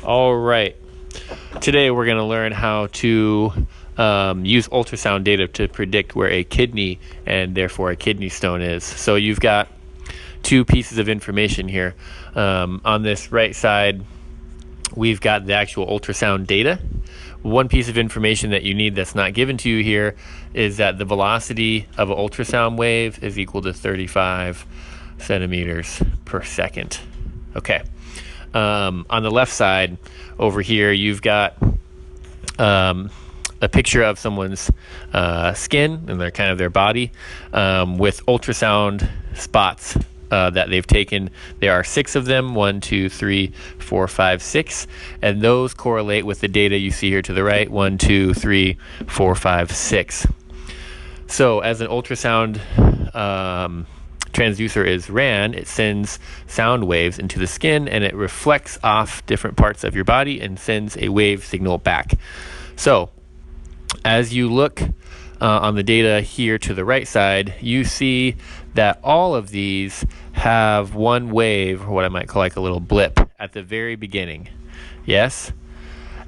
All right. Today we're going to learn how to use ultrasound data to predict where a kidney and therefore a kidney stone is. So you've got two pieces of information here. On this right side, we've got the actual ultrasound data. One piece of information that you need that's not given to you here is that the velocity of an ultrasound wave is equal to 35 centimeters per second. Okay. On the left side over here, you've got a picture of someone's skin and their body with ultrasound spots that they've taken. There are 6 of them, 1, 2, 3, 4, 5, 6, and those correlate with the data you see here to the right, 1, 2, 3, 4, 5, 6. So as an ultrasound transducer is ran, it sends sound waves into the skin and it reflects off different parts of your body and sends a wave signal back. So as you look on the data here to the right side, you see that all of these have one wave, or what I might call like a little blip at the very beginning. Yes?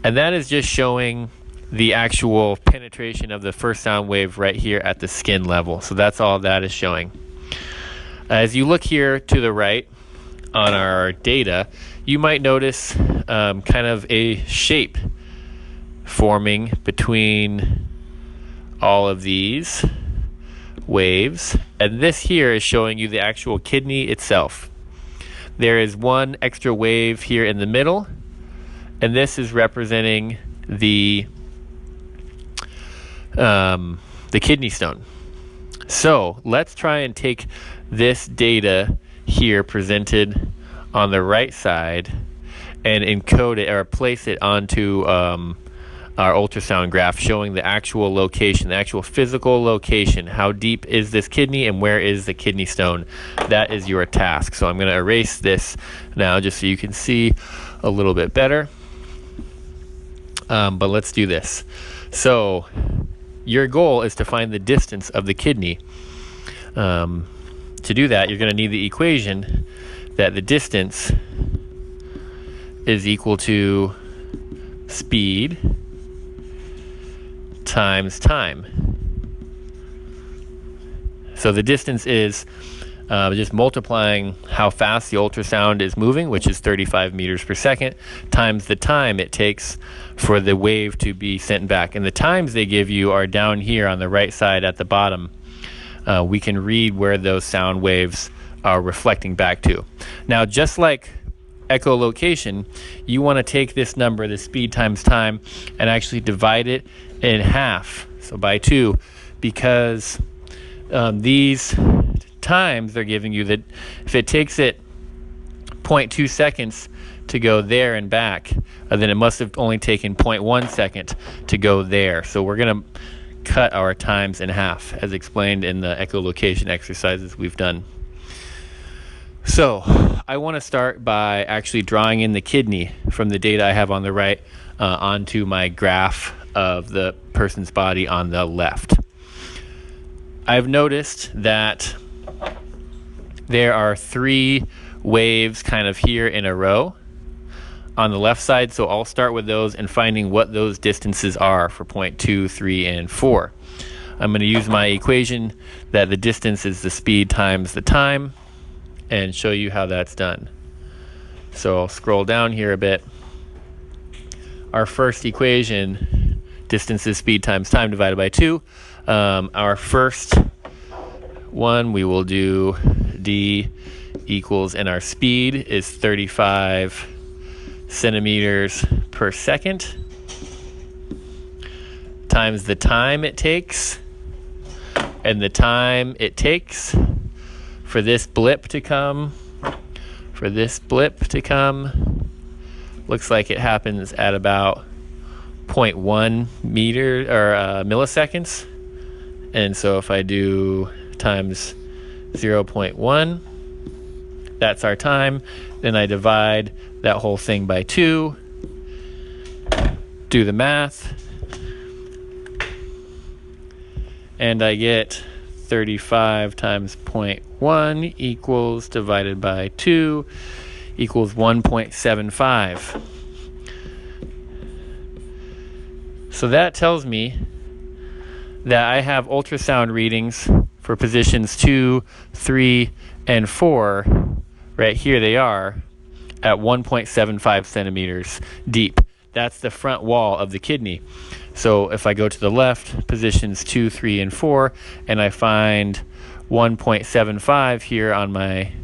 And that is just showing the actual penetration of the first sound wave right here at the skin level. So that's all that is showing. As you look here to the right on our data, you might notice kind of a shape forming between all of these waves, and this here is showing you the actual kidney itself. There is one extra wave here in the middle, and this is representing the kidney stone. So let's try and take this data here presented on the right side and encode it or place it onto our ultrasound graph showing the actual location, the actual physical location. How deep is this kidney and where is the kidney stone? That is your task. So I'm going to erase this now just so you can see a little bit better. But let's do this. So your goal is to find the distance of the kidney. To do that, you're going to need the equation that the distance is equal to speed times time. So the distance is just multiplying how fast the ultrasound is moving, which is 35 meters per second, times the time it takes for the wave to be sent back. And the times they give you are down here on the right side at the bottom. We can read where those sound waves are reflecting back to. Now, just like echolocation, you want to take this number, the speed times time, and actually divide it in half, so by 2, because these times they're giving you that if it takes it 0.2 seconds to go there and back, then it must have only taken 0.1 second to go there. So we're going to cut our times in half as explained in the echolocation exercises we've done. So I want to start by actually drawing in the kidney from the data I have on the right onto my graph of the person's body on the left. I've noticed that there are 3 waves kind of here in a row on the left side, so I'll start with those and finding what those distances are for 0.2, 3, and 4. I'm going to use my equation that the distance is the speed times the time and show you how that's done. So I'll scroll down here a bit. Our first equation, distance is speed times time divided by 2. Our first one, we will do d equals, and our speed is 35 centimeters per second times the time it takes, and the time it takes for this blip to come, looks like it happens at about 0.1 meter or milliseconds. And so if I do times 0.1, that's our time. Then I divide that whole thing by 2, do the math, and I get 35 times 0.1 equals divided by 2 equals 1.75. So that tells me that I have ultrasound readings for positions 2, 3, and 4. Right here they are at 1.75 centimeters deep. That's the front wall of the kidney. So if I go to the left, positions 2, 3, and 4, and I find 1.75 here on my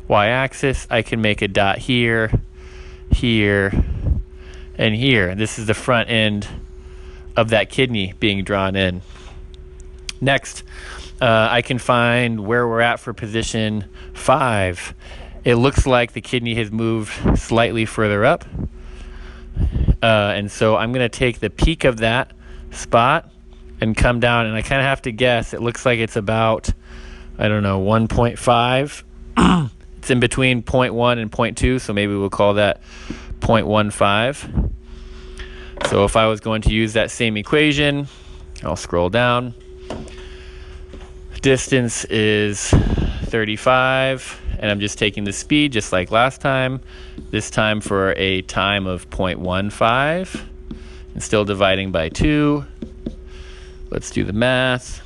y-axis, I can make a dot here, here, and here. This is the front end of that kidney being drawn in. Next, I can find where we're at for position 5. It looks like the kidney has moved slightly further up. And so I'm going to take the peak of that spot and come down, and I kind of have to guess. It looks like it's about, I don't know, 1.5. It's in between 0.1 and 0.2, so maybe we'll call that 0.15. So if I was going to use that same equation, I'll scroll down. Distance is 35, and I'm just taking the speed just like last time, this time for a time of 0.15, and still dividing by 2. Let's do the math.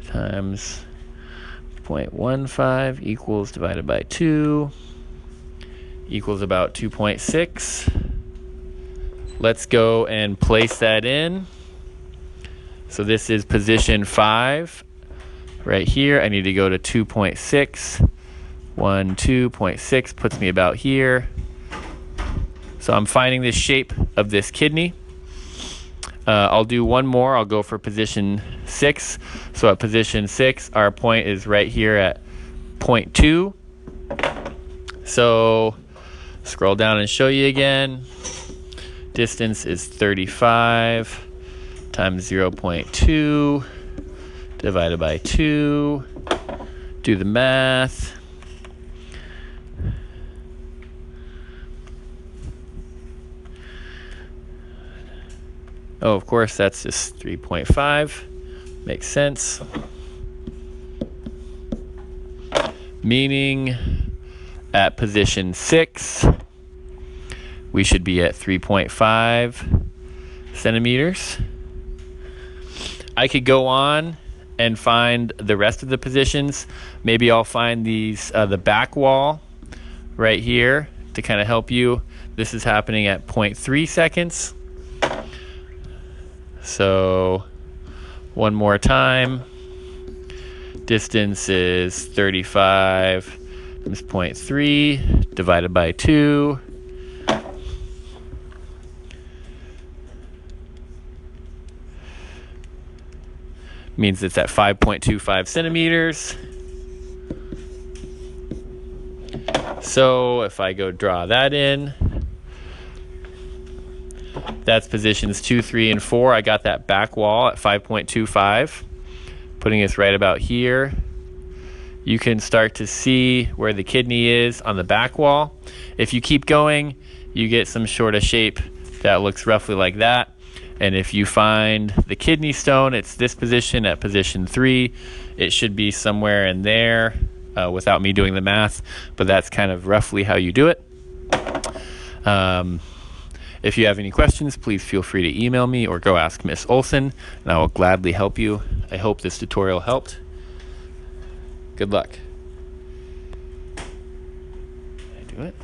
Times 0.15 equals divided by 2 equals about 2.6. Let's go and place that in. So this is position 5 right here. I need to go to 2.6. 2.6 puts me about here. So I'm finding the shape of this kidney. I'll do one more. I'll go for position 6. So at position 6, our point is right here at 0.2. So scroll down and show you again. Distance is 35 times 0.2 divided by 2. Do the math. Oh, of course, that's just 3.5. Makes sense. Meaning at position 6, we should be at 3.5 centimeters. I could go on and find the rest of the positions. Maybe I'll find these the back wall right here to kind of help you. This is happening at 0.3 seconds. So one more time. Distance is 35 times 0.3 divided by 2. Means it's at 5.25 centimeters. So if I go draw that in, that's positions 2, 3, and 4. I got that back wall at 5.25, putting us right about here. You can start to see where the kidney is on the back wall. If you keep going, you get some sort of shape that looks roughly like that. And if you find the kidney stone, it's this position at position 3. It should be somewhere in there without me doing the math, but that's kind of roughly how you do it. If you have any questions, please feel free to email me or go ask Miss Olson, and I will gladly help you. I hope this tutorial helped. Good luck. Did I do it?